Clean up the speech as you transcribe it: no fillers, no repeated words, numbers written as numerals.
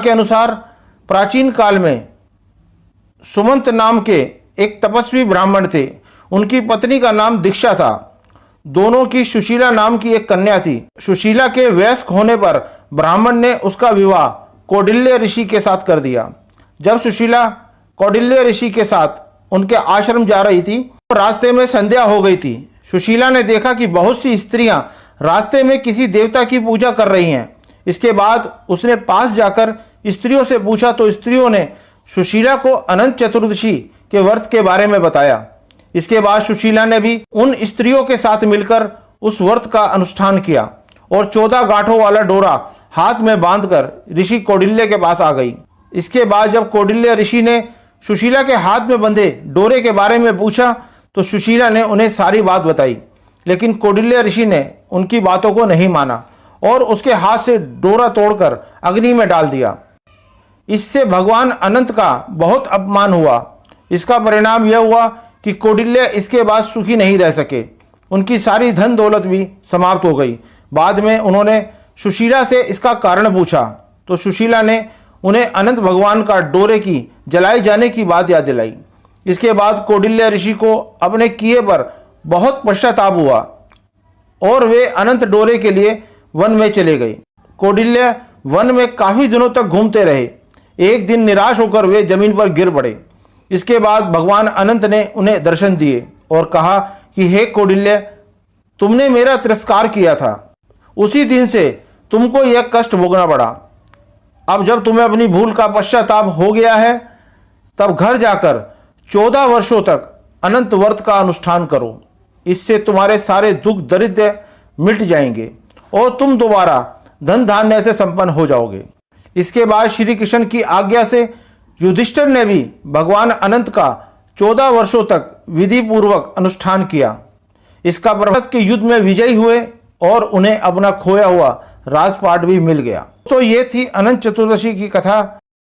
के अनुसार प्राचीन काल में सुमंत नाम के एक तपस्वी ब्राह्मण थे। उनकी पत्नी का नाम दीक्षा था। दोनों की सुशीला नाम की एक कन्या थी। सुशीला के वयस्क होने पर ब्राह्मण ने उसका विवाह कौटिल्य ऋषि के साथ कर दिया। जब सुशीला कौटिल्य ऋषि के साथ उनके आश्रम जा रही थी तो रास्ते में संध्या हो गई थी। सुशीला ने देखा कि बहुत सी स्त्रियां रास्ते में किसी देवता की पूजा कर रही हैं। इसके बाद उसने पास जाकर स्त्रियों से पूछा तो स्त्रियों ने सुशीला को अनंत चतुर्दशी के व्रत के बारे में बताया। इसके बाद सुशीला ने भी उन स्त्रियों के साथ मिलकर उस व्रत का अनुष्ठान किया और 14 गांठों वाला डोरा हाथ में बांधकर ऋषि कौटिल्य के पास आ गई। इसके बाद जब कौटिल्य ऋषि ने सुशीला के हाथ में बंधे डोरे के बारे में पूछा तो सुशीला ने उन्हें सारी बात बताई, लेकिन कौटिल्य ऋषि ने उनकी बातों को नहीं माना और उसके हाथ से डोरा तोड़कर अग्नि में डाल दिया। इससे भगवान अनंत का बहुत अपमान हुआ। इसका परिणाम यह हुआ कि कौटिल्य इसके बाद सुखी नहीं रह सके। उनकी सारी धन दौलत भी समाप्त हो गई। बाद में उन्होंने सुशीला से इसका कारण पूछा तो सुशीला ने उन्हें अनंत भगवान का डोरे की जलाए जाने की बात याद दिलाई। इसके बाद कौटिल्य ऋषि को अपने किए पर बहुत पश्चाताप हुआ और वे अनंत डोरे के लिए वन में चले गए। कौटिल्य वन में काफी दिनों तक घूमते रहे। एक दिन निराश होकर वे जमीन पर गिर पड़े। इसके बाद भगवान अनंत ने उन्हें दर्शन दिए और कहा कि हे कौटिल्य, तुमने मेरा तिरस्कार किया था, उसी दिन से तुमको यह कष्ट भोगना पड़ा। अब जब तुम्हें अपनी भूल का पश्चाताप हो गया है तब घर जाकर 14 वर्षों तक अनंत व्रत का अनुष्ठान करो। इससे तुम्हारे सारे दुख दरिद्र मिट जाएंगे और तुम दोबारा धन धान्य से संपन्न हो जाओगे। इसके बाद श्री कृष्ण की आज्ञा से युधिष्ठिर ने भी भगवान अनंत का 14 वर्षों तक विधि पूर्वक अनुष्ठान किया। इसका प्रभाव के युद्ध में विजयी हुए और उन्हें अपना खोया हुआ राजपाट भी मिल गया। तो ये थी अनंत चतुर्दशी की कथा।